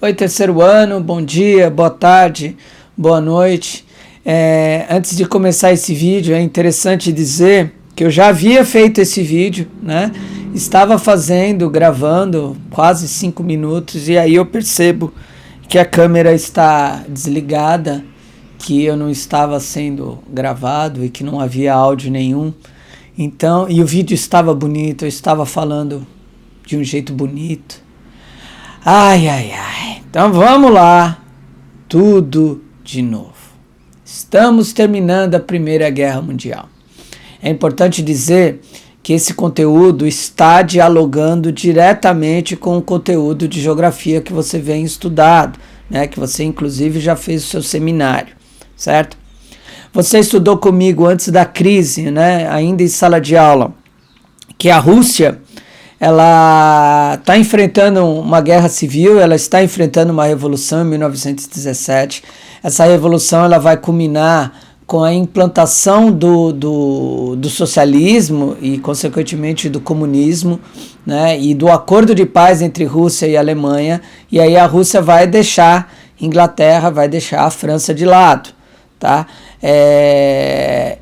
Oi, terceiro ano, bom dia, boa tarde, boa noite. Antes de começar esse vídeo, é interessante dizer que eu já havia feito esse vídeo, né? Estava gravando quase 5 minutos e aí eu percebo que a câmera está desligada, que eu não estava sendo gravado e que não havia áudio nenhum. Então, e o vídeo estava bonito, eu estava falando de um jeito bonito. Ai. Então vamos lá. Tudo de novo. Estamos terminando a Primeira Guerra Mundial. É importante dizer que esse conteúdo está dialogando diretamente com o conteúdo de geografia que você vem estudado, né? Que você inclusive já fez o seu seminário, certo? Você estudou comigo antes da crise, né? Ainda em sala de aula, que a Rússia ela está enfrentando uma guerra civil, ela está enfrentando uma revolução em 1917. Essa revolução ela vai culminar com a implantação do socialismo e, consequentemente, do comunismo, né, e do acordo de paz entre Rússia e Alemanha. E aí a Rússia vai deixar Inglaterra, vai deixar a França de lado. Tá?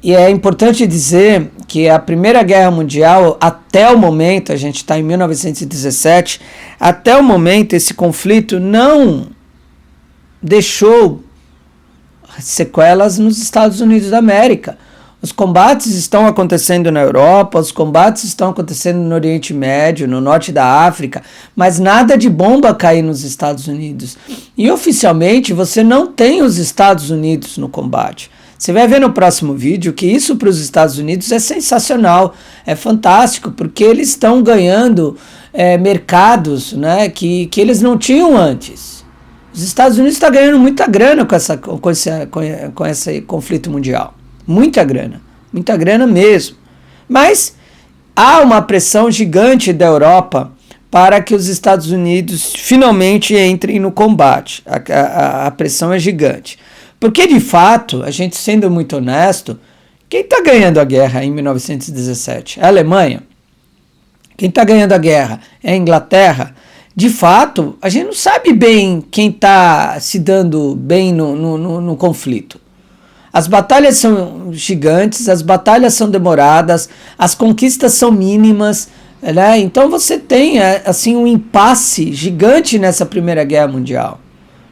E é importante dizer que a Primeira Guerra Mundial, até o momento, a gente está em 1917, até o momento esse conflito não deixou sequelas nos Estados Unidos da América. Os combates estão acontecendo na Europa, os combates estão acontecendo no Oriente Médio, no norte da África, mas nada de bomba cair nos Estados Unidos. E oficialmente você não tem os Estados Unidos no combate. Você vai ver no próximo vídeo que isso para os Estados Unidos é sensacional, é fantástico, porque eles estão ganhando mercados, né, que eles não tinham antes. Os Estados Unidos estão ganhando muita grana com esse conflito mundial. Muita grana mesmo. Mas há uma pressão gigante da Europa para que os Estados Unidos finalmente entrem no combate. A pressão é gigante. Porque, de fato, a gente sendo muito honesto, quem está ganhando a guerra em 1917? É a Alemanha. Quem está ganhando a guerra é a Inglaterra. De fato, a gente não sabe bem quem está se dando bem no conflito. As batalhas são gigantes, as batalhas são demoradas, as conquistas são mínimas, né? Então você tem assim um impasse gigante nessa Primeira Guerra Mundial,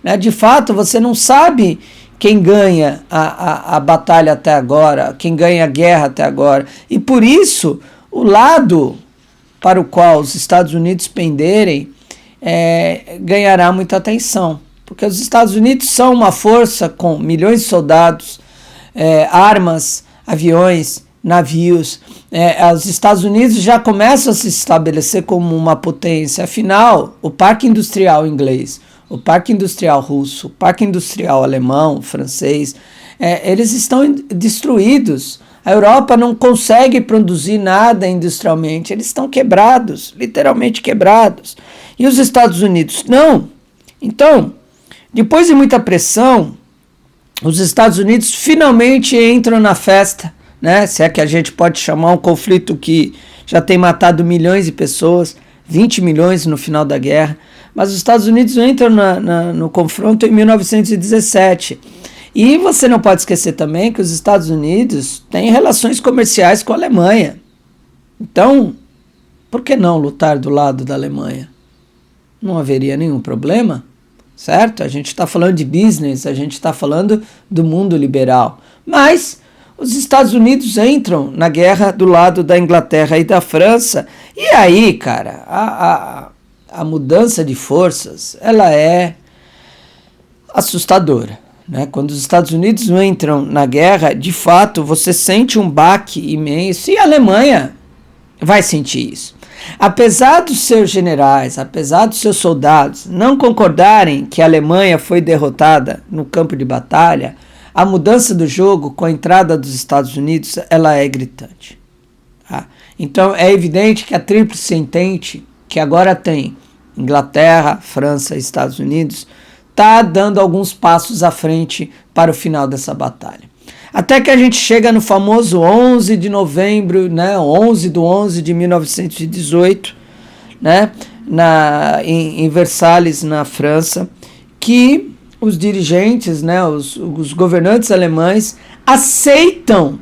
né? De fato, você não sabe quem ganha a batalha até agora, quem ganha a guerra até agora. E por isso, o lado para o qual os Estados Unidos penderem ganhará muita atenção. Porque os Estados Unidos são uma força com milhões de soldados, armas, aviões, navios. Os Estados Unidos já começam a se estabelecer como uma potência. Afinal, o parque industrial inglês, o parque industrial russo, o parque industrial alemão, francês, eles estão destruídos. A Europa não consegue produzir nada industrialmente. Eles estão quebrados, literalmente quebrados. E os Estados Unidos não. Então, depois de muita pressão, os Estados Unidos finalmente entram na festa, né? Se é que a gente pode chamar um conflito que já tem matado milhões de pessoas, 20 milhões no final da guerra, mas os Estados Unidos entram no confronto em 1917. E você não pode esquecer também que os Estados Unidos têm relações comerciais com a Alemanha. Então, por que não lutar do lado da Alemanha? Não haveria nenhum problema. Certo? A gente está falando de business, a gente está falando do mundo liberal. Mas os Estados Unidos entram na guerra do lado da Inglaterra e da França. E aí, cara, a mudança de forças, ela é assustadora, né? Quando os Estados Unidos entram na guerra, de fato, você sente um baque imenso e a Alemanha vai sentir isso. Apesar dos seus generais, apesar dos seus soldados não concordarem que a Alemanha foi derrotada no campo de batalha, a mudança do jogo com a entrada dos Estados Unidos, ela é gritante. Tá? Então é evidente que a Tríplice Entente, que agora tem Inglaterra, França e Estados Unidos, está dando alguns passos à frente para o final dessa batalha. Até que a gente chega no famoso 11 de novembro, né, 11 de 11 de 1918, né, em Versalhes, na França, que os dirigentes, né, os governantes alemães aceitam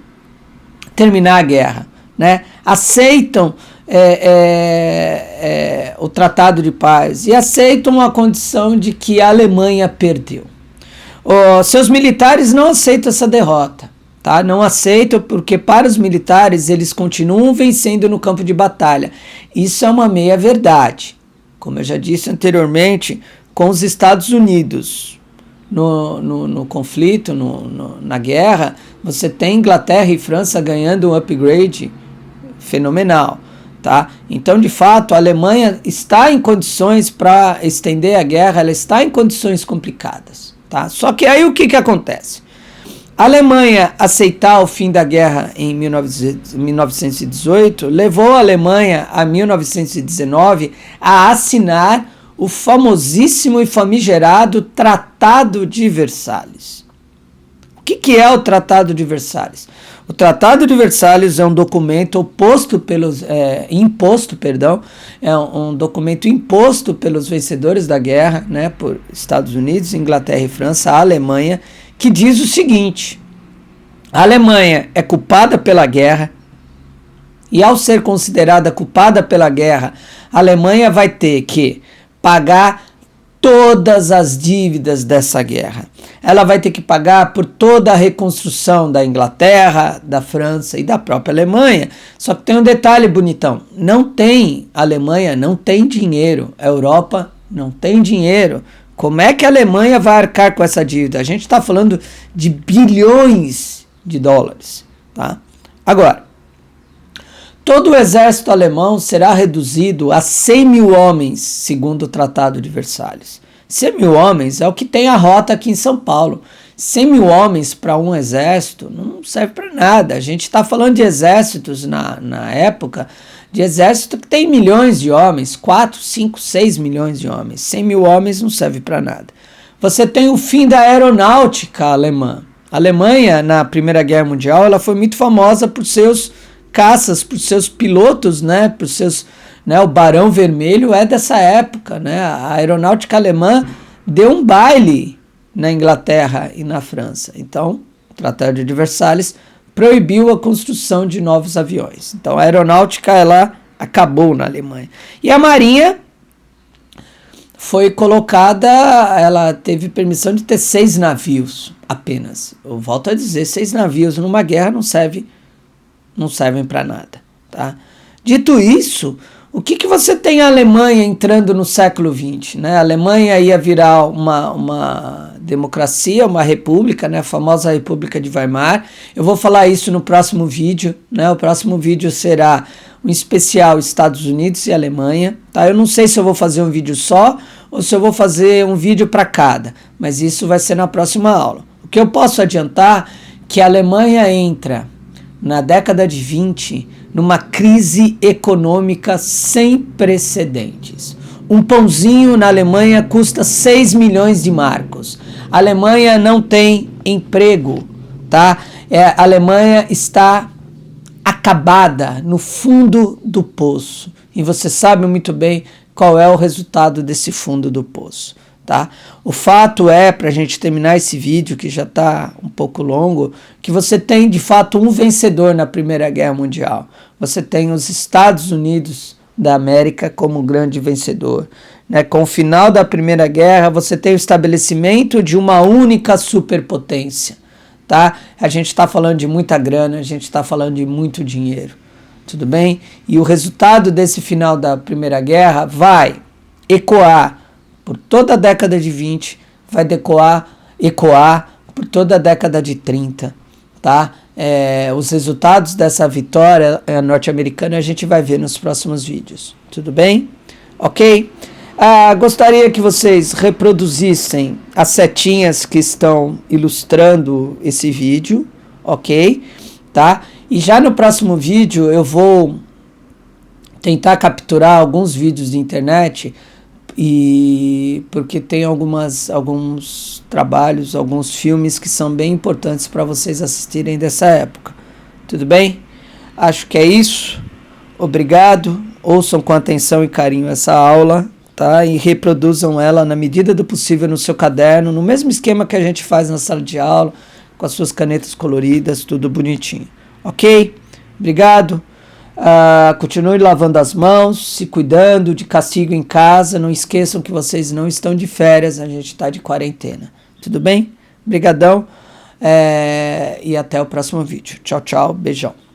terminar a guerra, né, aceitam o Tratado de Paz e aceitam a condição de que a Alemanha perdeu. Seus militares não aceitam essa derrota, tá? Não aceitam porque para os militares eles continuam vencendo no campo de batalha. Isso é uma meia-verdade. Como eu já disse anteriormente, com os Estados Unidos no conflito, na guerra, você tem Inglaterra e França ganhando um upgrade fenomenal. Tá? Então, de fato, a Alemanha está em condições para estender a guerra, ela está em condições complicadas. Tá? Só que aí o que acontece? A Alemanha aceitar o fim da guerra em 1918 levou a Alemanha, a 1919, a assinar o famosíssimo e famigerado Tratado de Versalhes. O que é o Tratado de Versalhes? O Tratado de Versalhes é um documento é um documento imposto pelos vencedores da guerra, né, por Estados Unidos, Inglaterra e França, a Alemanha, que diz o seguinte: a Alemanha é culpada pela guerra e, ao ser considerada culpada pela guerra, a Alemanha vai ter que pagar todas as dívidas dessa guerra. Ela vai ter que pagar por toda a reconstrução da Inglaterra, da França e da própria Alemanha. Só que tem um detalhe bonitão. A Alemanha não tem dinheiro. A Europa não tem dinheiro. Como é que a Alemanha vai arcar com essa dívida? A gente está falando de bilhões de dólares. Tá? Agora, todo o exército alemão será reduzido a 100 mil homens, segundo o Tratado de Versalhes. 100 mil homens é o que tem a rota aqui em São Paulo. 100 mil homens para um exército não serve para nada. A gente está falando de exércitos na época, de exército que tem milhões de homens, 4, 5, 6 milhões de homens. 100 mil homens não serve para nada. Você tem o fim da aeronáutica alemã. A Alemanha, na Primeira Guerra Mundial, ela foi muito famosa por seus caças, por seus pilotos, né, por seus, né, o Barão Vermelho é dessa época, né, a aeronáutica alemã deu um baile na Inglaterra e na França. Então, o Tratado de Versalhes proibiu a construção de novos aviões. Então, a aeronáutica, ela acabou na Alemanha. E a Marinha foi colocada, ela teve permissão de ter 6 navios apenas. Eu volto a dizer, 6 navios numa guerra não servem para nada. Tá? Dito isso, o que você tem a Alemanha entrando no século XX? Né? A Alemanha ia virar uma democracia, uma república, né? A famosa República de Weimar. Eu vou falar isso no próximo vídeo. Né? O próximo vídeo será um especial Estados Unidos e Alemanha. Tá? Eu não sei se eu vou fazer um vídeo só ou se eu vou fazer um vídeo para cada, mas isso vai ser na próxima aula. O que eu posso adiantar é que a Alemanha entra na década de 20, numa crise econômica sem precedentes. Um pãozinho na Alemanha custa 6 milhões de marcos. A Alemanha não tem emprego, tá? A Alemanha está acabada no fundo do poço. E você sabe muito bem qual é o resultado desse fundo do poço. Tá? O fato é, para a gente terminar esse vídeo, que já está um pouco longo, que você tem de fato um vencedor na Primeira Guerra Mundial. Você tem os Estados Unidos da América como grande vencedor. Né? Com o final da Primeira Guerra, você tem o estabelecimento de uma única superpotência. Tá? A gente está falando de muita grana, a gente está falando de muito dinheiro. Tudo bem? E o resultado desse final da Primeira Guerra vai ecoar por toda a década de 20, vai ecoar por toda a década de 30, tá? Os resultados dessa vitória norte-americana a gente vai ver nos próximos vídeos, tudo bem? Ok? Gostaria que vocês reproduzissem as setinhas que estão ilustrando esse vídeo, ok? Tá? E já no próximo vídeo eu vou tentar capturar alguns vídeos de internet, porque tem alguns trabalhos, alguns filmes que são bem importantes para vocês assistirem dessa época. Tudo bem? Acho que é isso. Obrigado. ouçam com atenção e carinho essa aula, tá? E reproduzam ela na medida do possível no seu caderno, no mesmo esquema que a gente faz na sala de aula, com as suas canetas coloridas, tudo bonitinho. Ok? Obrigado. Continue lavando as mãos, se cuidando, de castigo em casa. Não esqueçam que vocês não estão de férias, a gente está de quarentena. Tudo bem? Obrigadão. E até o próximo vídeo. Tchau, tchau. Beijão.